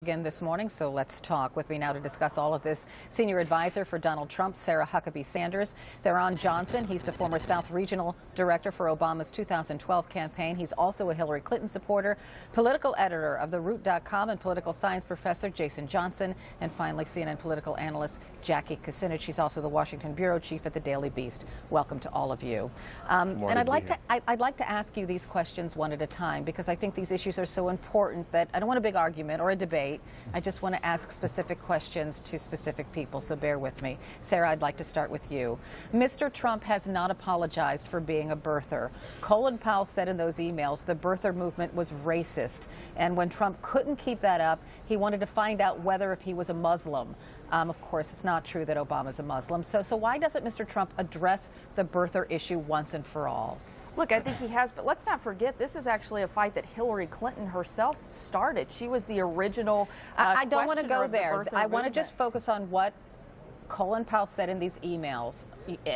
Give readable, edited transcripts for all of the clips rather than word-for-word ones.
again this morning, so let's talk. With me now to discuss all of this, senior advisor for Donald Trump, Sarah Huckabee Sanders. Theron Johnson, he's the former South Regional Director for Obama's 2012 campaign. He's also a Hillary Clinton supporter, political editor of TheRoot.com, and political science professor Jason Johnson. And finally, CNN political analyst Jackie Kucinich. She's also the Washington bureau chief at the Daily Beast. Welcome to all of you. And I'd like to ask you these questions one at a time, because I think these issues are so important that I don't want a big argument or a debate. I just want to ask specific questions to specific people, so bear with me. Sarah, I'd like to start with you. Mr. Trump has not apologized for being a birther. Colin Powell said in those emails the birther movement was racist, and when Trump couldn't keep that up, he wanted to find out whether if he was a Muslim. Of course, it's not true that Obama's a Muslim. So why doesn't Mr. Trump address the birther issue once and for all? Look, I think he has, but let's not forget, this is actually a fight that Hillary Clinton herself started. She was the original I don't want to go there. I want to movement. just focus on what Colin Powell said in these emails.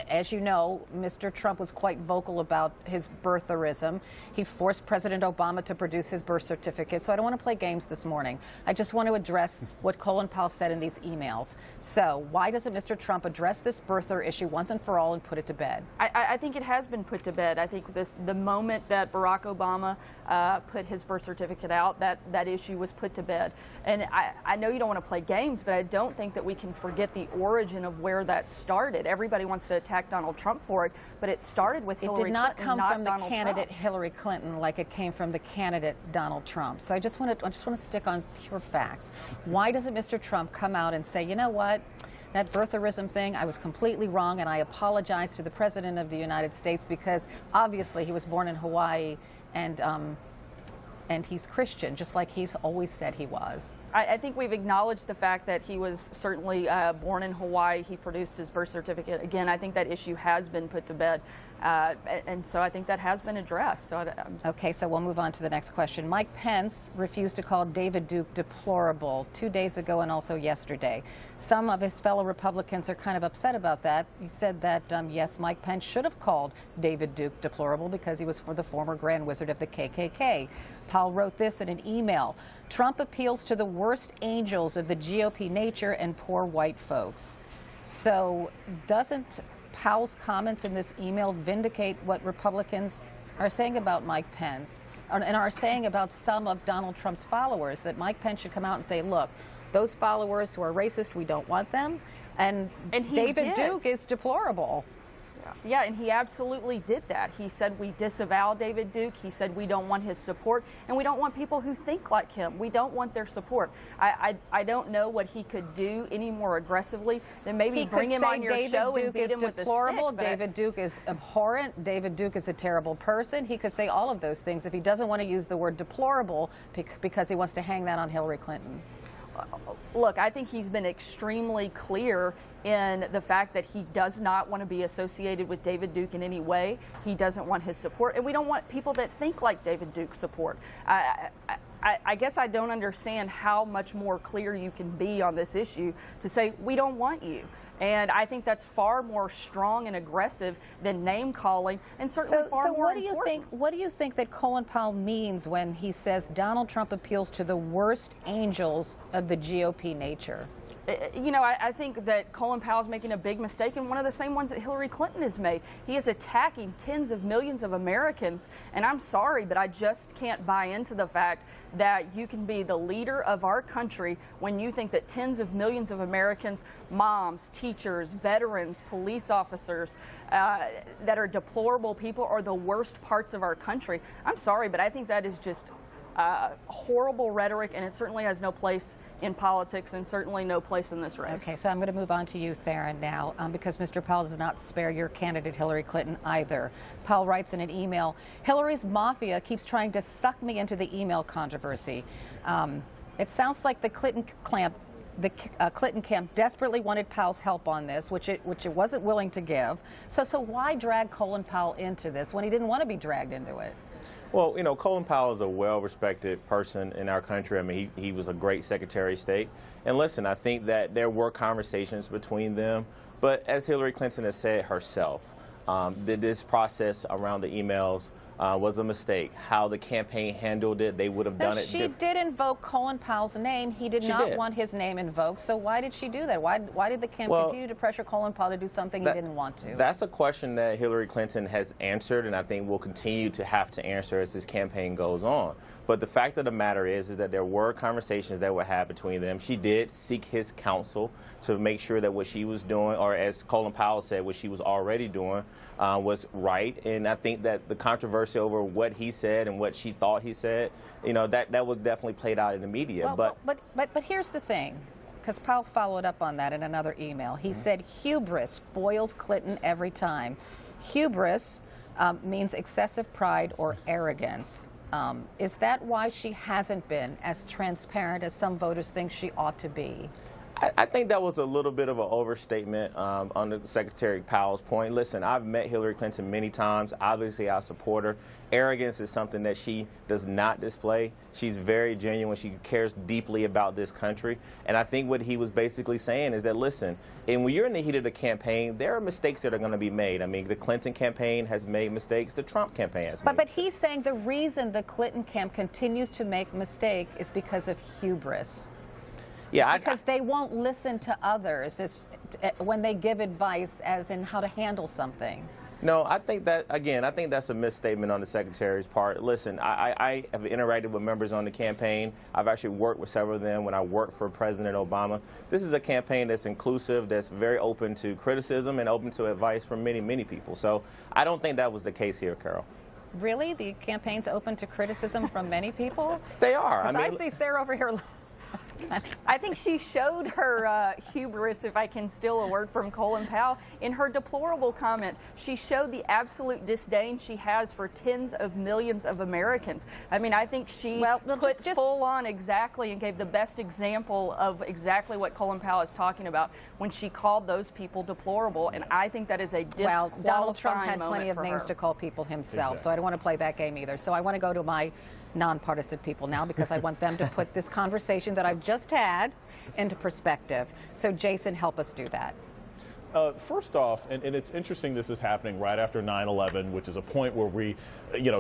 As you know, Mr. Trump was quite vocal about his birtherism. He forced President Obama to produce his birth certificate. So I don't want to play games this morning. I just want to address what Colin Powell said in these emails. So why doesn't Mr. Trump address this birther issue once and for all and put it to bed? I think it has been put to bed. I think the moment that Barack Obama put his birth certificate out, that issue was put to bed. And I know you don't want to play games, but I don't think that we can forget the origin of where that started. Everybody wants to attack Donald Trump for it, but it started with Hillary Clinton, not Donald Trump. It did not come from the candidate Trump. Hillary Clinton like it came from the candidate Donald Trump. So I just want to stick on pure facts. Why doesn't Mr. Trump come out and say, you know what, that birtherism thing, I was completely wrong, and I apologize to the President of the United States, because obviously he was born in Hawaii and he's Christian, just like he's always said he was. I think we've acknowledged the fact that he was certainly born in Hawaii. He produced his birth certificate. Again, I think that issue has been put to bed. And so I think that has been addressed. So okay, so we'll move on to the next question. Mike Pence refused to call David Duke deplorable 2 days ago and also yesterday. Some of his fellow Republicans are kind of upset about that. He said that, yes, Mike Pence should have called David Duke deplorable because he was for the former Grand Wizard of the KKK. Powell wrote this in an email. Trump appeals to the worst angels of the GOP nature and poor white folks. So doesn't Powell's comments in this email vindicate what Republicans are saying about Mike Pence and are saying about some of Donald Trump's followers, that Mike Pence should come out and say, look, those followers who are racist, we don't want them, and David Duke is deplorable. Yeah, and he absolutely did that. He said we disavow David Duke. He said we don't want his support, and we don't want people who think like him. We don't want their support. I don't know what he could do any more aggressively than maybe bring him on your show and beat him with a stick. David Duke is abhorrent. David Duke is a terrible person. He could say all of those things if he doesn't want to use the word deplorable because he wants to hang that on Hillary Clinton. Look, I think he's been extremely clear in the fact that he does not want to be associated with David Duke in any way. He doesn't want his support, and we don't want people that think like David Duke support. I guess I don't understand how much more clear you can be on this issue to say we don't want you. And I think that's far more strong and aggressive than name calling, and certainly far more important. What do you think that Colin Powell means when he says Donald Trump appeals to the worst angels of the GOP nature? You know, I think that Colin Powell is making a big mistake, and one of the same ones that Hillary Clinton has made. He is attacking tens of millions of Americans, and I'm sorry, but I just can't buy into the fact that you can be the leader of our country when you think that tens of millions of Americans, moms, teachers, veterans, police officers, that are deplorable people are the worst parts of our country. I'm sorry, but I think that is just horrible rhetoric, and it certainly has no place in politics and certainly no place in this race. Okay, so I'm going to move on to you, Theron, now, because Mr. Powell does not spare your candidate Hillary Clinton either. Powell writes in an email, Hillary's mafia keeps trying to suck me into the email controversy. It sounds like the Clinton camp desperately wanted Powell's help on this, which it wasn't willing to give. So why drag Colin Powell into this when he didn't want to be dragged into it? Well, you know, Colin Powell is a well-respected person in our country. I mean, he was a great Secretary of State. And listen, I think that there were conversations between them. But as Hillary Clinton has said herself, this process around the emails was a mistake. How the campaign handled it, they would have done it. She did invoke Colin Powell's name. He did not want his name invoked. So why did she do that? Why did the campaign continue to pressure Colin Powell to do something he didn't want to? That's a question that Hillary Clinton has answered, and I think will continue to have to answer as this campaign goes on. But the fact of the matter is that there were conversations that were had between them. She did seek his counsel to make sure that what she was doing, or as Colin Powell said, what she was already doing was right. And I think that the controversy over what he said and what she thought he said, that was definitely played out in the media. Well, but here's the thing, because Powell followed up on that in another email. He said hubris foils Clinton every time. Hubris means excessive pride or arrogance. Is that why she hasn't been as transparent as some voters think she ought to be? I think that was a little bit of an overstatement on the Secretary Powell's point. Listen, I've met Hillary Clinton many times. Obviously, I support her. Arrogance is something that she does not display. She's very genuine. She cares deeply about this country. And I think what he was basically saying is that, listen, and when you're in the heat of the campaign, there are mistakes that are going to be made. I mean, the Clinton campaign has made mistakes. The Trump campaign has made mistakes. But he's saying the reason the Clinton camp continues to make mistakes is because of hubris. Yeah, because they won't listen to others when they give advice as in how to handle something. No, I think that, again, I think that's a misstatement on the Secretary's part. Listen, I have interacted with members on the campaign. I've actually worked with several of them when I worked for President Obama. This is a campaign that's inclusive, that's very open to criticism and open to advice from many, many people. So I don't think that was the case here, Carol. Really? The campaign's open to criticism from many people? They are. I see Sarah over here. I think she showed her hubris, if I can steal a word from Colin Powell, in her deplorable comment. She showed the absolute disdain she has for tens of millions of Americans. I mean, I think she put full on exactly and gave the best example of exactly what Colin Powell is talking about when she called those people deplorable. And I think that is a disqualifying moment for her. Well, Donald Trump had plenty of names to call people himself, so I don't want to play that game either. So I want to go to my nonpartisan people now because I want them to put this conversation that I've just had into perspective. So Jason, help us do that. First off, and it's interesting this is happening right after 9/11, which is a point where we,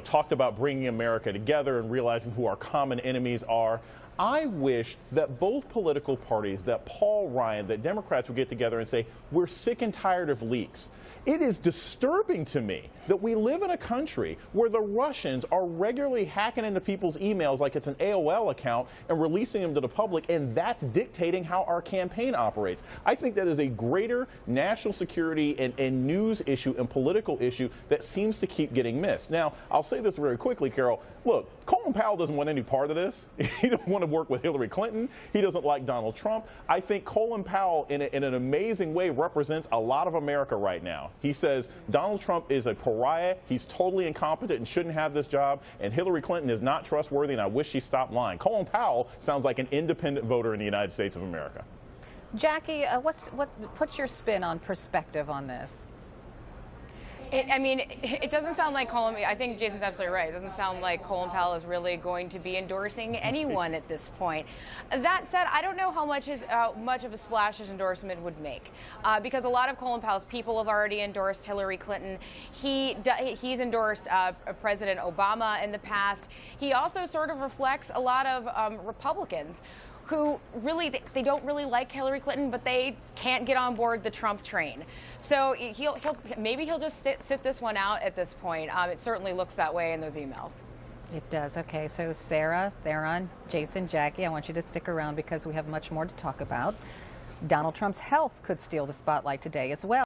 talked about bringing America together and realizing who our common enemies are. I wish that both political parties, that Paul Ryan, that Democrats would get together and say, we're sick and tired of leaks. It is disturbing to me that we live in a country where the Russians are regularly hacking into people's emails like it's an AOL account and releasing them to the public, and that's dictating how our campaign operates. I think that is a greater national security and news issue and political issue that seems to keep getting missed. Now, I'll say this very quickly, Carol. Look, Colin Powell doesn't want any part of this. He doesn't want to work with Hillary Clinton. He doesn't like Donald Trump. I think Colin Powell, in an amazing way, represents a lot of America right now. He says Donald Trump is a pariah. He's totally incompetent and shouldn't have this job. And Hillary Clinton is not trustworthy, and I wish she stopped lying. Colin Powell sounds like an independent voter in the United States of America. Jackie, what's your spin on perspective on this? It doesn't sound like I think Jason's absolutely right. It doesn't sound like Colin Powell is really going to be endorsing anyone at this point. That said, I don't know how much of a splash his endorsement would make, because a lot of Colin Powell's people have already endorsed Hillary Clinton. He's endorsed President Obama in the past. He also sort of reflects a lot of Republicans who really, they don't really like Hillary Clinton, but they can't get on board the Trump train. So maybe he'll just sit this one out at this point. It certainly looks that way in those emails. It does. Okay, so Sarah, Theron, Jason, Jackie, I want you to stick around because we have much more to talk about. Donald Trump's health could steal the spotlight today as well.